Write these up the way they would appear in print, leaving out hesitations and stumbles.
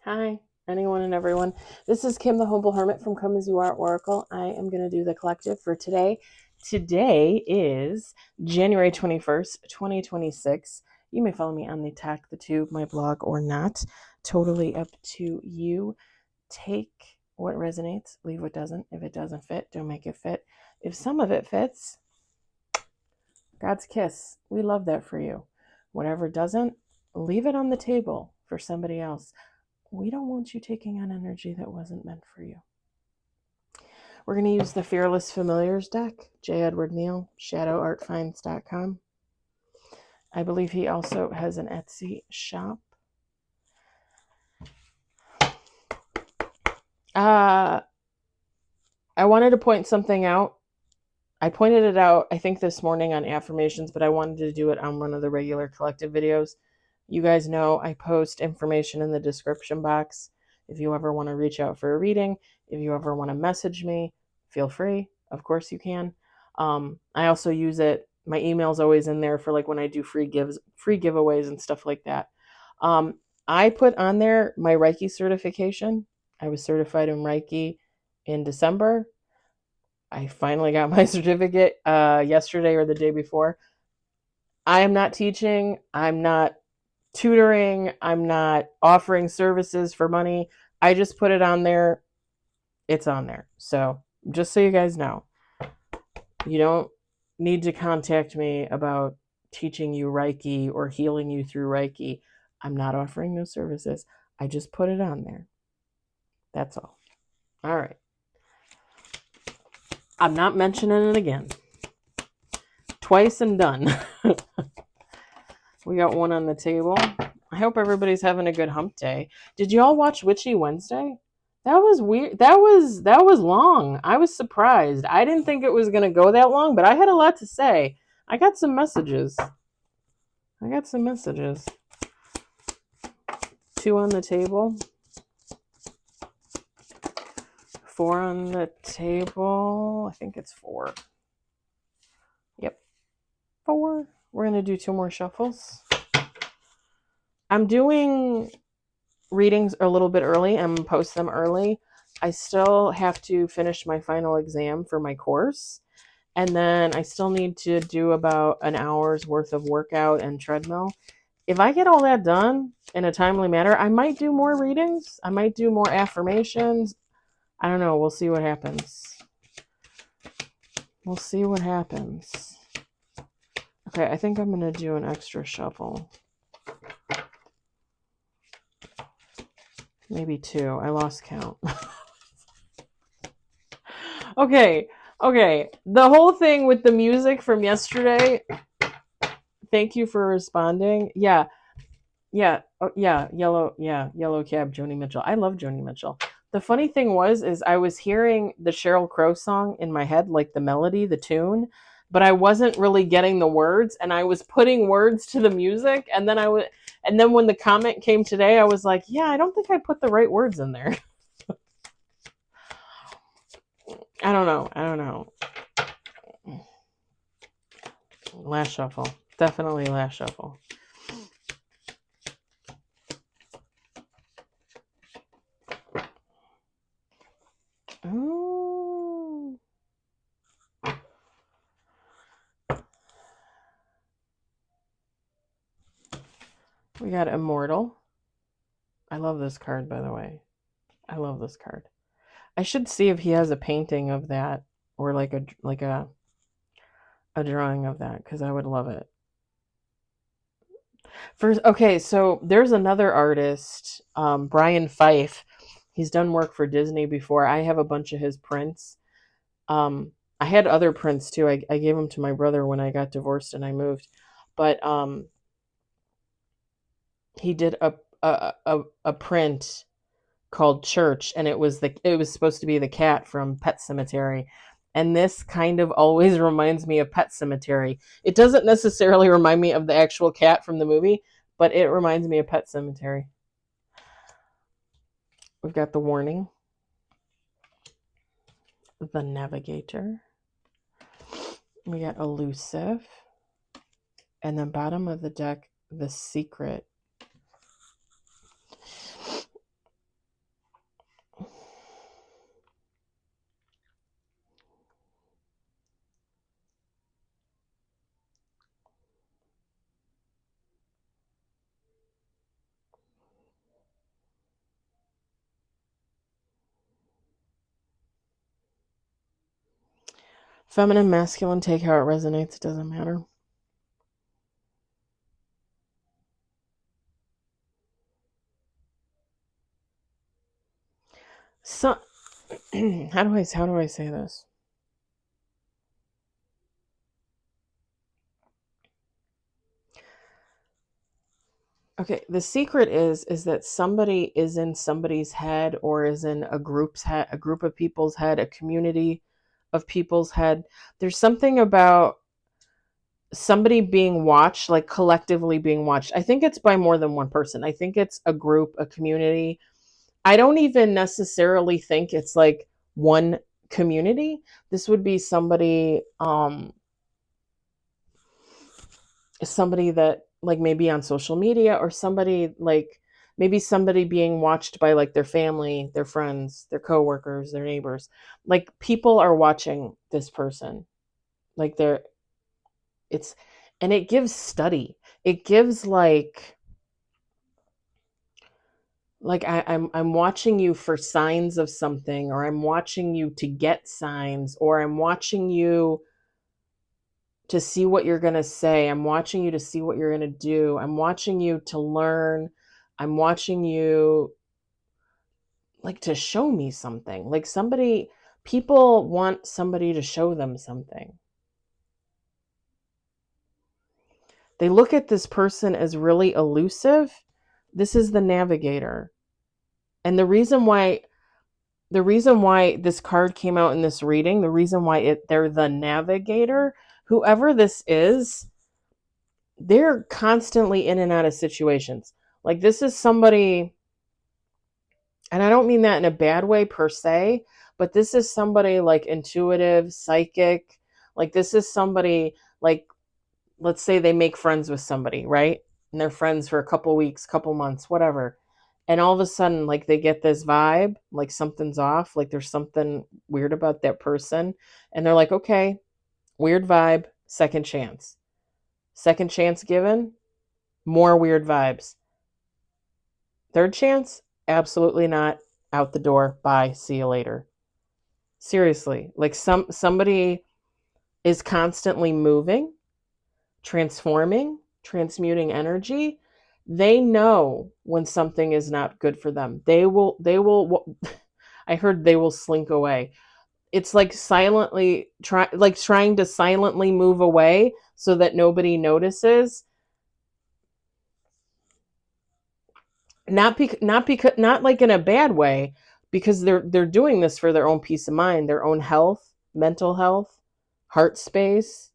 Hi, anyone and everyone. This is Kim, the Humble Hermit from Come As You Are Oracle. I am going to do the collective for today. Today is January 21st, 2026. You may follow me on the Talk the Tube, my blog, or not. Totally up to you. Take what resonates, leave what doesn't. If it doesn't fit, don't make it fit. If some of it fits, God's kiss. We love that for you. Whatever doesn't, leave it on the table for somebody else. We don't want you taking on energy that wasn't meant for you. We're going to use the Fearless Familiars deck, J. Edward Neal, shadowartfinds.com. I believe he also has an Etsy shop. I wanted to point something out. I pointed it out, I think, this morning on affirmations, but I wanted to do it on one of the regular collective videos. You guys know I post information in the description box. If you ever want to reach out for a reading, if you ever want to message me, feel free. Of course you can. I also use it. My email's always in there for like when I do free giveaways and stuff like that. I put on there my Reiki certification. I was certified in Reiki in December. I finally got my certificate yesterday or the day before. I am not teaching. I'm not tutoring. I'm not offering services for money. I just put it on there. It's on there. So just so you guys know, you don't need to contact me about teaching you Reiki or healing you through Reiki. I'm not offering those services. I just put it on there. That's all. All right. I'm not mentioning it again. Twice and done. We got one on the table. I hope everybody's having a good hump day. Did you all watch Witchy Wednesday? That was weird. That was long. I was surprised. I didn't think it was going to go that long, but I had a lot to say. I got some messages. 2 on the table. 4 on the table. I think it's 4. Yep. 4. We're going to do 2 more shuffles. I'm doing readings a little bit early and post them early. I still have to finish my final exam for my course. And then I still need to do about an hour's worth of workout and treadmill. If I get all that done in a timely manner, I might do more readings. I might do more affirmations. I don't know. We'll see what happens. Okay, I think I'm going to do an extra shuffle. Maybe 2. I lost count. Okay. The whole thing with the music from yesterday. Thank you for responding. Yeah. Yellow Cab, Joni Mitchell. I love Joni Mitchell. The funny thing is I was hearing the Sheryl Crow song in my head, like the melody, the tune, but I wasn't really getting the words, and I was putting words to the music, and then when the comment came today, I was like, yeah, I don't think I put the right words in there. I don't know. Last shuffle. Definitely last shuffle. Oh. We got Immortal. I love this card, by the way. I love this card. I should see if he has a painting of that or like a drawing of that, because I would love it. Okay, so there's another artist, Brian Fife. He's done work for Disney before. I have a bunch of his prints. I had other prints too. I gave them to my brother when I got divorced and I moved. But he did a print called Church, and it was supposed to be the cat from Pet Cemetery. And this kind of always reminds me of Pet Cemetery. It doesn't necessarily remind me of the actual cat from the movie, but it reminds me of Pet Cemetery. We've got the Warning, the Navigator. We got Elusive. And then bottom of the deck, the Secret. Feminine, masculine, take how it resonates. It doesn't matter. So, how do I say this? Okay, the secret is that somebody is in somebody's head, or is in a group's head, a group of people's head, a community of people's head. There's something about somebody being watched, like collectively being watched. I think it's by more than one person. I think it's a group, a community. I don't even necessarily think it's like one community. This would be somebody that, like, maybe on social media, or somebody like maybe somebody being watched by like their family, their friends, their coworkers, their neighbors. Like, people are watching this person. Like, it's and it gives study. It gives like I'm watching you for signs of something, or I'm watching you to get signs, or I'm watching you to see what you're going to say. I'm watching you to see what you're going to do. I'm watching you to learn. I'm watching you, like, to show me something. Like, people want somebody to show them something. They look at this person as really elusive. This is the navigator. And the reason why this card came out in this reading, the reason why they're the navigator, whoever this is, they're constantly in and out of situations. Like, this is somebody, and I don't mean that in a bad way per se, but this is somebody like intuitive, psychic. Like, this is somebody, like, let's say they make friends with somebody, right? And they're friends for a couple weeks, couple months, whatever. And all of a sudden, like, they get this vibe, like something's off, like there's something weird about that person. And they're like, okay, weird vibe, second chance. Second chance given, more weird vibes. Third chance, absolutely not. Out the door. Bye. See you later. Seriously, like, somebody is constantly moving, transforming, transmuting energy. They know when something is not good for them. They will I heard they will slink away. It's like trying to silently move away so that nobody notices. Not like in a bad way, because they're doing this for their own peace of mind, their own health, mental health, heart space.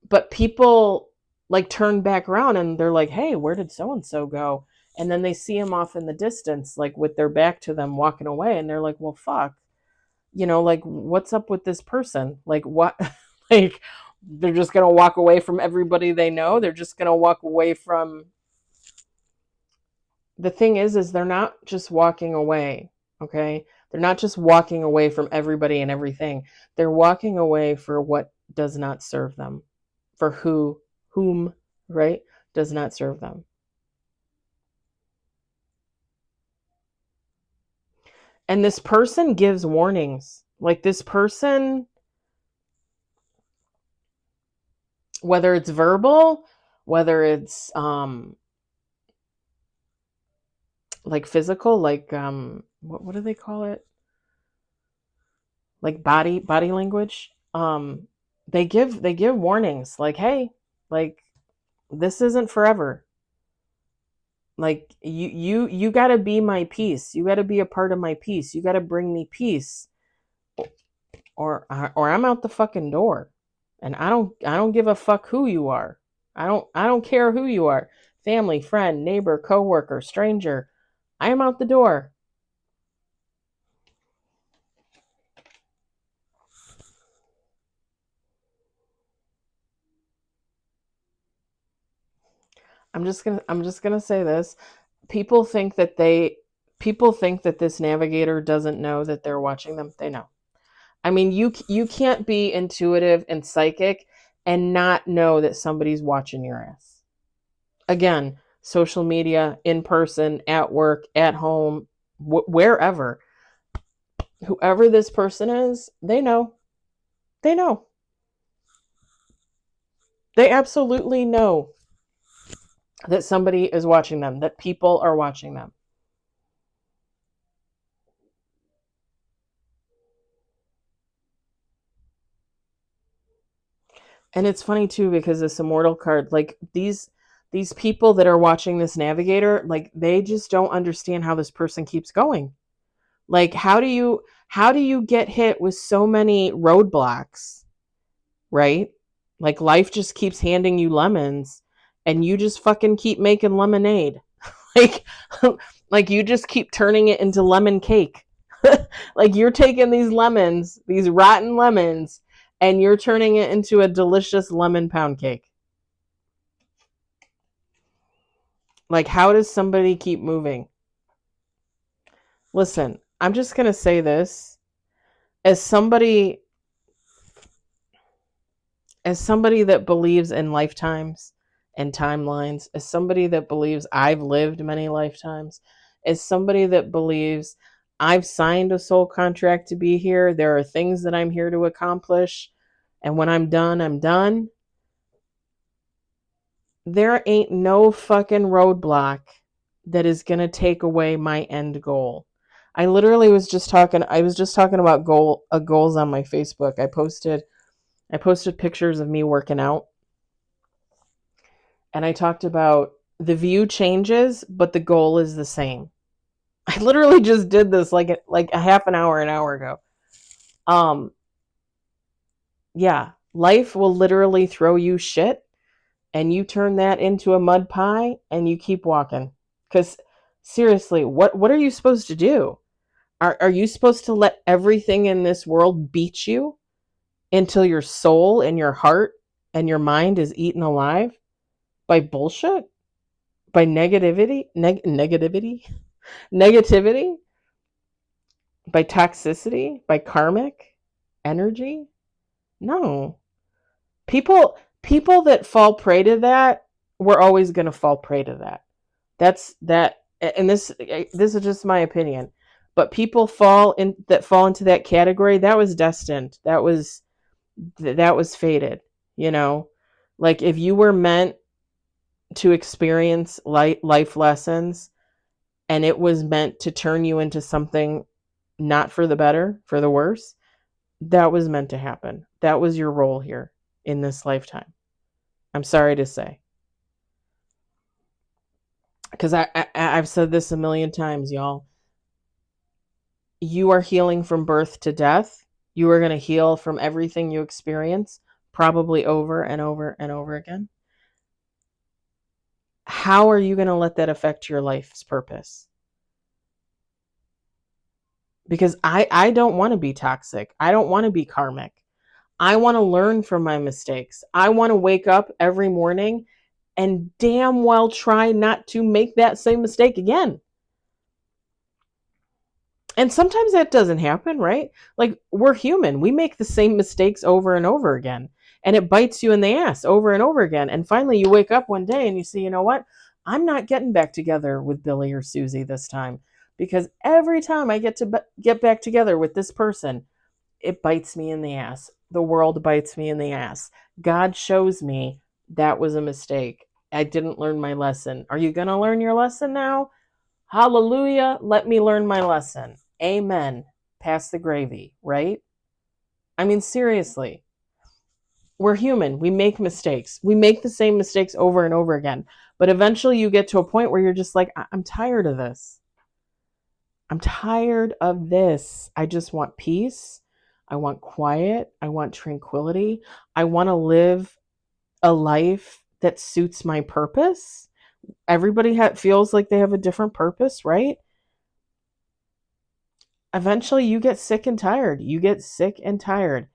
But people, like, turn back around and they're like, hey, where did so and so go? And then they see him off in the distance, like with their back to them, walking away, and they're like, well, fuck, like, what's up with this person? Like, what? Like, they're just gonna walk away from everybody they know. They're just gonna walk away from the thing is they're not just walking away, okay? They're not just walking away from everybody and everything. They're walking away for what does not serve them, for whom, right, does not serve them. And this person gives warnings. Like, this person, whether it's verbal, whether it's like physical, like what do they call it? Like body language. They give warnings, like, hey, like, this isn't forever. Like, you got to be my peace. You got to be a part of my peace. You got to bring me peace, or I'm out the fucking door. And I don't give a fuck who you are. I don't care who you are. Family, friend, neighbor, coworker, stranger. I am out the door. I'm just gonna say this. People think that this navigator doesn't know that they're watching them. They know. I mean, you can't be intuitive and psychic and not know that somebody's watching your ass. Again, social media, in person, at work, at home, wherever. Whoever this person is, they know. They know. They absolutely know that somebody is watching them, that people are watching them. And it's funny too, because this immortal card, like these people that are watching this navigator, like they just don't understand how this person keeps going. Like how do you get hit with so many roadblocks, right? Like life just keeps handing you lemons and you just fucking keep making lemonade. Like like you just keep turning it into lemon cake. Like you're taking these lemons, these rotten lemons, and you're turning it into a delicious lemon pound cake. Like how does somebody keep moving? Listen, I'm just going to say this as somebody that believes in lifetimes and timelines, as somebody that believes I've lived many lifetimes, as somebody that believes I've signed a soul contract to be here, there are things that I'm here to accomplish, and when I'm done, I'm done. There ain't no fucking roadblock that is going to take away my end goal. I literally was just talking about goals on my Facebook. I posted pictures of me working out, and I talked about the view changes, but the goal is the same. I literally just did this like a half an hour ago. Yeah, life will literally throw you shit, and you turn that into a mud pie and you keep walking. Because seriously, what are you supposed to do? Are you supposed to let everything in this world beat you until your soul and your heart and your mind is eaten alive by bullshit? By negativity, by toxicity, by karmic energy? No. People that fall prey to that, we're always going to fall prey to that. That's that, and this is just my opinion. But people fall into that category, that was destined. That was fated, you know? Like if you were meant to experience life lessons and it was meant to turn you into something not for the better, for the worse, that was meant to happen. That was your role here in this lifetime. I'm sorry to say. Because I've said this a million times, y'all. You are healing from birth to death. You are going to heal from everything you experience, probably over and over and over again. How are you going to let that affect your life's purpose? Because I don't want to be toxic. I don't want to be karmic. I want to learn from my mistakes. I want to wake up every morning and damn well try not to make that same mistake again. And sometimes that doesn't happen, right? Like we're human. We make the same mistakes over and over again. And it bites you in the ass over and over again. And finally you wake up one day and you see, you know what? I'm not getting back together with Billy or Susie this time. Because every time I get back together with this person, it bites me in the ass. The world bites me in the ass. God shows me that was a mistake. I didn't learn my lesson. Are you going to learn your lesson now? Hallelujah. Let me learn my lesson. Amen. Pass the gravy, right? I mean, seriously. We're human. We make mistakes. We make the same mistakes over and over again. But eventually you get to a point where you're just like, I'm tired of this. I'm tired of this. I just want peace. I want quiet. I want tranquility. I want to live a life that suits my purpose. Everybody feels like they have a different purpose, right? Eventually you get sick and tired. You get sick and tired.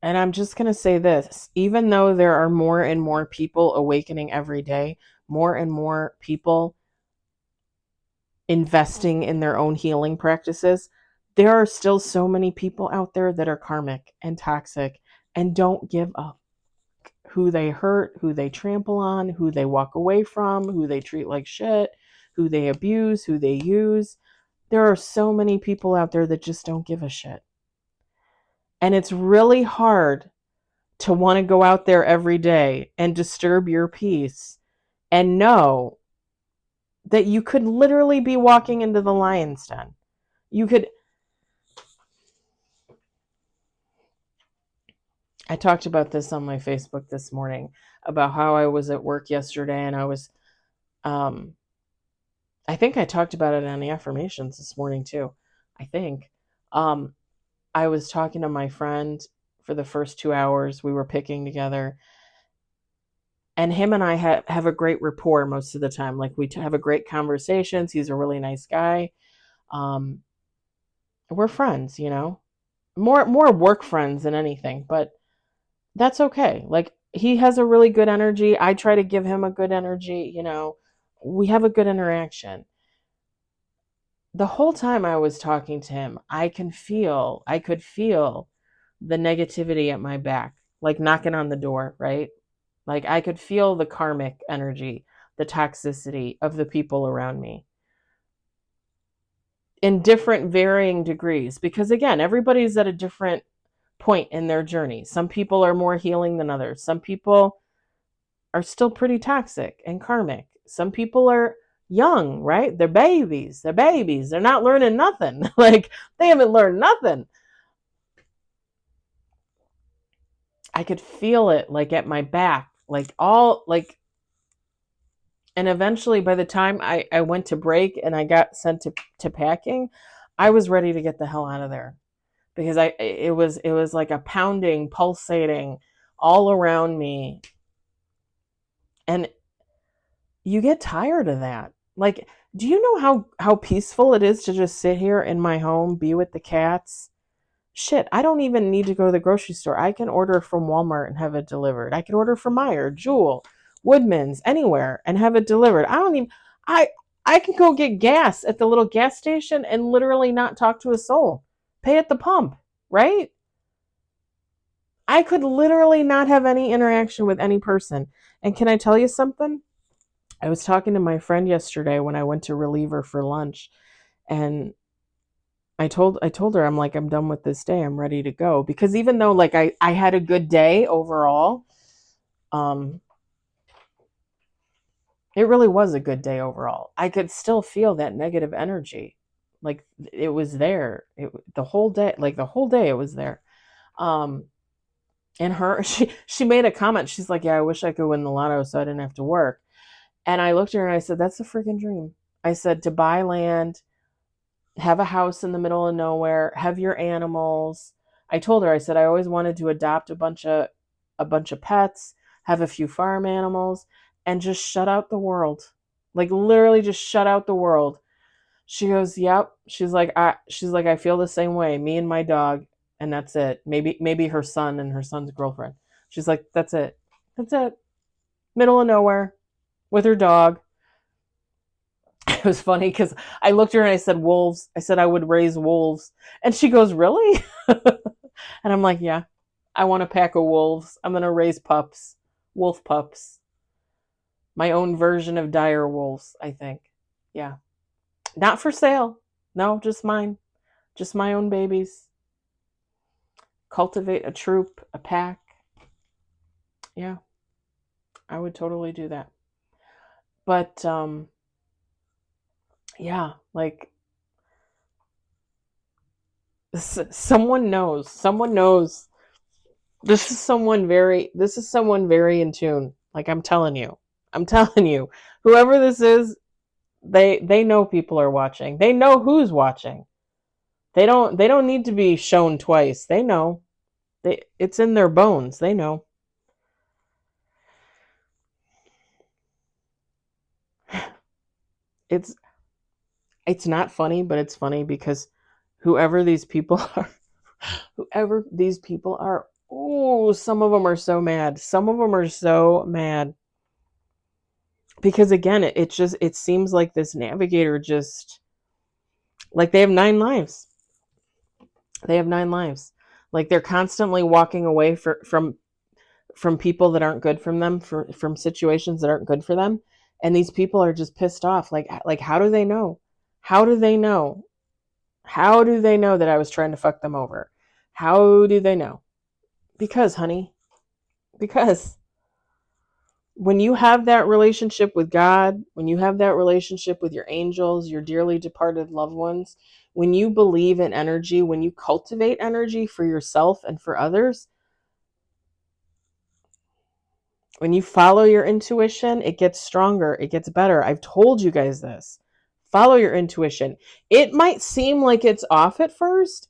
And I'm just going to say this, even though there are more and more people awakening every day, more and more people investing in their own healing practices, there are still so many people out there that are karmic and toxic and don't give up. Who they hurt, who they trample on, who they walk away from, who they treat like shit, who they abuse, who they use. There are so many people out there that just don't give a shit. And it's really hard to want to go out there every day and disturb your peace and know that you could literally be walking into the lion's den. I talked about this on my Facebook this morning about how I was at work yesterday, and I think I talked about it on the affirmations this morning too. I think. I was talking to my friend for the first 2 hours. We were picking together. And him and I have a great rapport most of the time. Like we have a great conversations. He's a really nice guy. We're friends, more work friends than anything, but that's okay. Like he has a really good energy. I try to give him a good energy. We have a good interaction. The whole time I was talking to him, I could feel the negativity at my back, like knocking on the door, right? Like I could feel the karmic energy, the toxicity of the people around me in different varying degrees. Because again, everybody's at a different point in their journey. Some people are more healing than others. Some people are still pretty toxic and karmic. Some people are young, right? They're babies. They're not learning nothing. Like they haven't learned nothing. I could feel it like at my back, like all like, and eventually by the time I went to break and I got sent to packing, I was ready to get the hell out of there because it was like a pounding, pulsating all around me. And you get tired of that. Like, do you know how peaceful it is to just sit here in my home, be with the cats? Shit, I don't even need to go to the grocery store. I can order from Walmart and have it delivered. I can order from Meijer, Jewel, Woodman's, anywhere and have it delivered. I I can go get gas at the little gas station and literally not talk to a soul. Pay at the pump, right? I could literally not have any interaction with any person. And can I tell you something? I was talking to my friend yesterday when I went to relieve her for lunch, and I told her, I'm like, I'm done with this day. I'm ready to go. Because even though like I had a good day overall, um, it really was a good day overall. I could still feel that negative energy. Like it was there. The whole day, like the whole day it was there. Um, and she made a comment. She's like, yeah, I wish I could win the lotto so I didn't have to work. And I looked at her and I said, that's a freaking dream. I said, to buy land, have a house in the middle of nowhere, have your animals. I told her, I said, I always wanted to adopt a bunch of pets, have a few farm animals, and just shut out the world. Like literally just shut out the world. She goes, yep. She's like, I feel the same way. Me and my dog, and that's it. Maybe her son and her son's girlfriend. She's like, that's it. That's it. Middle of nowhere with her dog. It was funny because I looked at her and I said, wolves. I said I would raise wolves. And she goes, really? And I'm like, yeah, I want a pack of wolves. I'm going to raise pups, wolf pups. My own version of dire wolves, I think. Yeah. Not for sale. No, just mine. Just my own babies. Cultivate a troop, a pack. Yeah, I would totally do that. But, yeah, like, someone knows. This is someone very in tune. Like I'm telling you, whoever this is, they know people are watching. They know who's watching. They don't need to be shown twice. They know. It's in their bones. They know. It's it's not funny, but it's funny because whoever these people are, whoever these people are, oh, some of them are so mad. Some of them are so mad because again, it seems like this navigator just like they have 9 lives. They have 9 lives. Like they're constantly walking away from people that aren't good from them, from situations that aren't good for them, and these people are just pissed off. Like how do they know? How do they know? How do they know that I was trying to fuck them over? How do they know? Because, honey, because when you have that relationship with God, when you have that relationship with your angels, your dearly departed loved ones, when you believe in energy, when you cultivate energy for yourself and for others, when you follow your intuition, it gets stronger, it gets better. I've told you guys this. Follow your intuition. It might seem like it's off at first.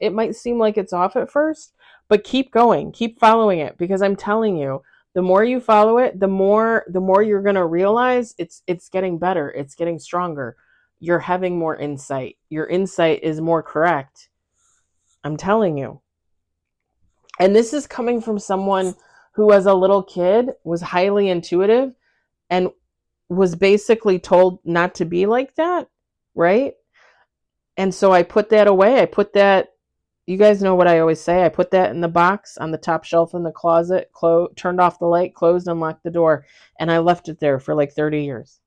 But keep going. Keep following it, because I'm telling you, the more you follow it, the more you're going to realize it's getting better. It's getting stronger. You're having more insight. Your insight is more correct. I'm telling you. And this is coming from someone who, as a little kid, was highly intuitive and was basically told not to be like that, right? And so I put that away. You guys know what I always say. I put that in the box on the top shelf in the closet, turned off the light, closed, unlocked the door, and I left it there for like 30 years.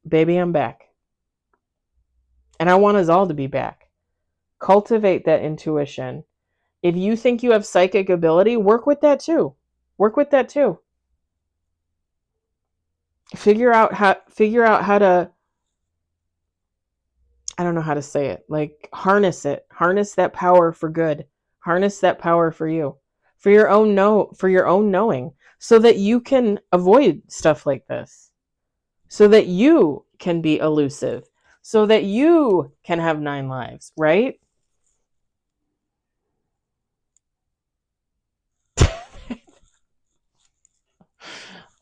Baby, I'm back. And I want us all to be back. Cultivate that intuition. If you think you have psychic ability, work with that too. Figure out how to, I don't know how to say it, like harness it. Harness that power for good. Harness that power for you. For your own knowing, so that you can avoid stuff like this. So that you can be elusive. So that you can have 9 lives, right?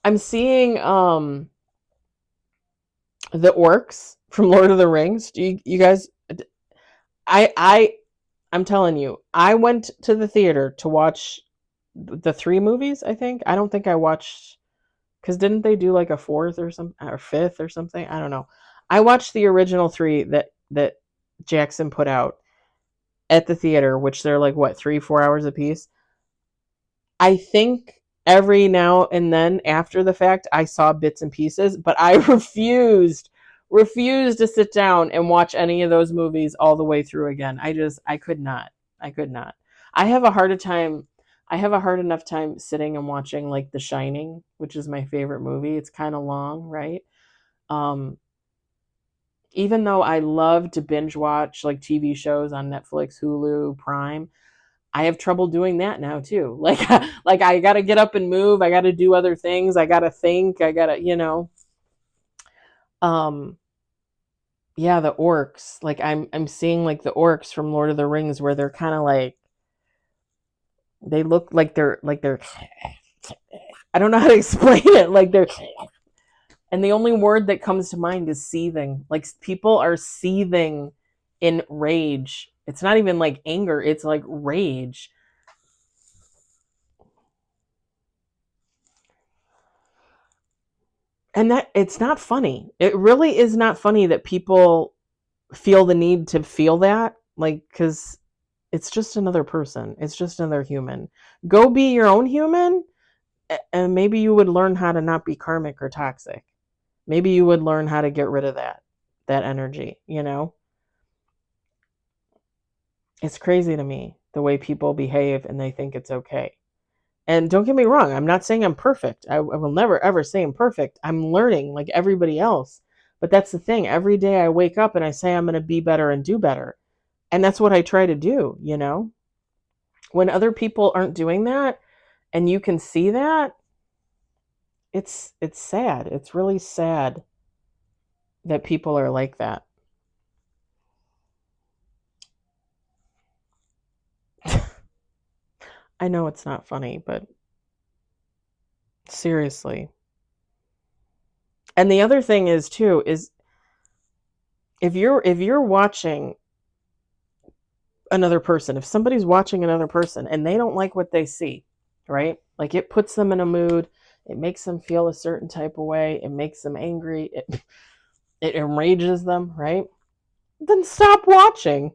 I'm seeing the orcs from Lord of the Rings. Do you guys, I'm telling you, I went to the theater to watch the 3 movies, I think. I don't think I watched, because didn't they do like a 4th or some, or 5th or something? I don't know. I watched the original 3 that Jackson put out at the theater, which they're like, what, 3-4 hours a piece. I think every now and then after the fact I saw bits and pieces, but I refused to sit down and watch any of those movies all the way through again. I could not. I have a hard enough time sitting and watching like The Shining, which is my favorite movie. It's kind of long, right? Um Even though I love to binge watch like TV shows on Netflix, Hulu, Prime, I have trouble doing that now too. Like I got to get up and move. I got to do other things. I got to think. I got to, um, yeah, the orcs. Like I'm seeing like the orcs from Lord of the Rings, where they're kind of like, they look like they're I don't know how to explain it. Like they're, and the only word that comes to mind is seething. Like people are seething in rage. It's not even like anger. It's like rage. And that, it's not funny. It really is not funny that people feel the need to feel that, like, because it's just another person, it's just another human. Go be your own human, and maybe you would learn how to not be karmic or toxic. Maybe you would learn how to get rid of that energy. It's crazy to me the way people behave and they think it's okay. And don't get me wrong, I'm not saying I'm perfect. I will never ever say I'm perfect. I'm learning like everybody else. But that's the thing. Every day I wake up and I say I'm going to be better and do better. And that's what I try to do. When other people aren't doing that and you can see that, it's sad. It's really sad that people are like that. I know it's not funny, but seriously. And the other thing is too is, if you're watching another person, if somebody's watching another person and they don't like what they see, right? Like it puts them in a mood, it makes them feel a certain type of way, it makes them angry, it enrages them, right? Then stop watching.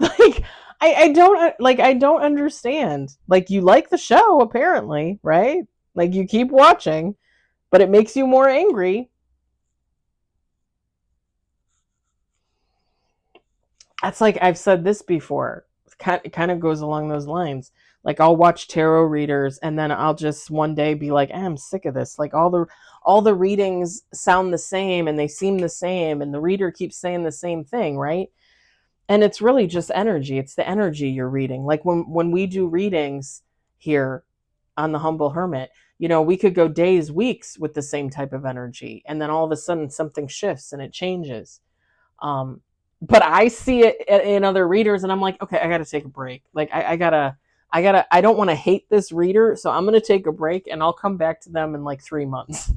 Like I don't understand. Like you like the show apparently, right? Like you keep watching, but it makes you more angry. It's like I've said this before. It kind of goes along those lines. Like I'll watch tarot readers and then I'll just one day be like, I'm sick of this. Like all the readings sound the same and they seem the same and the reader keeps saying the same thing, right? And it's really just energy. It's the energy you're reading. Like when we do readings here on the Humble Hermit, we could go days, weeks with the same type of energy, and then all of a sudden something shifts and it changes. Um, but I see it in other readers, and I'm like, okay, I got to take a break. Like I don't want to hate this reader, so I'm going to take a break, and I'll come back to them in like 3 months.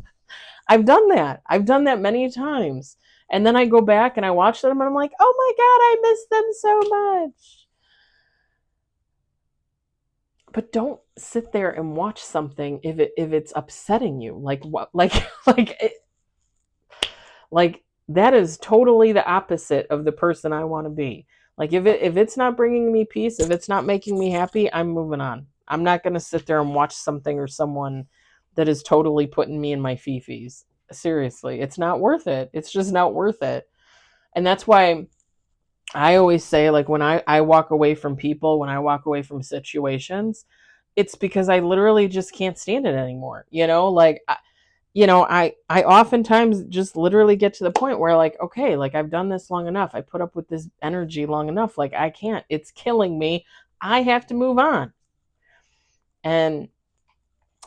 I've done that. I've done that many times. And then I go back and I watch them and I'm like, oh my God, I miss them so much. But don't sit there and watch something if it's upsetting you. Like what like that is totally the opposite of the person I want to be. Like if it's not bringing me peace, if it's not making me happy, I'm moving on. I'm not going to sit there and watch something or someone that is totally putting me in my fifis. Seriously, it's not worth it. It's just not worth it. And that's why I always say, like, when I walk away from people, when I walk away from situations, it's because I literally just can't stand it anymore. Like, I oftentimes just literally get to the point where, like, okay, like, I've done this long enough. I put up with this energy long enough. Like, I can't. It's killing me. I have to move on. And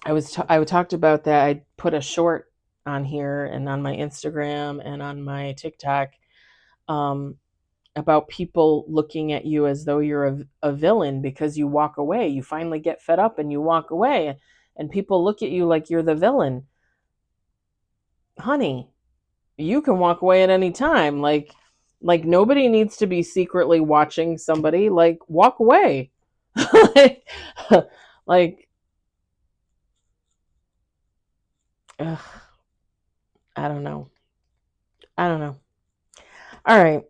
I talked about that. I put a short on here and on my Instagram and on my TikTok, about people looking at you as though you're a villain because you walk away. You finally get fed up and you walk away, and people look at you like you're the villain. Honey, you can walk away at any time. Like nobody needs to be secretly watching somebody. Like, walk away. like, like ugh, I don't know. I don't know. All right.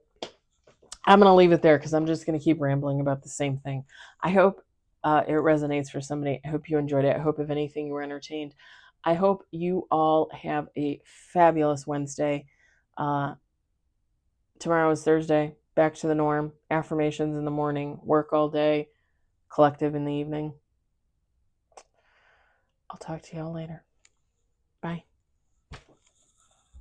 I'm going to leave it there because I'm just going to keep rambling about the same thing. I hope it resonates for somebody. I hope you enjoyed it. I hope, if anything, you were entertained. I hope you all have a fabulous Wednesday. Tomorrow is Thursday. Back to the norm. Affirmations in the morning, work all day, collective in the evening. I'll talk to y'all later.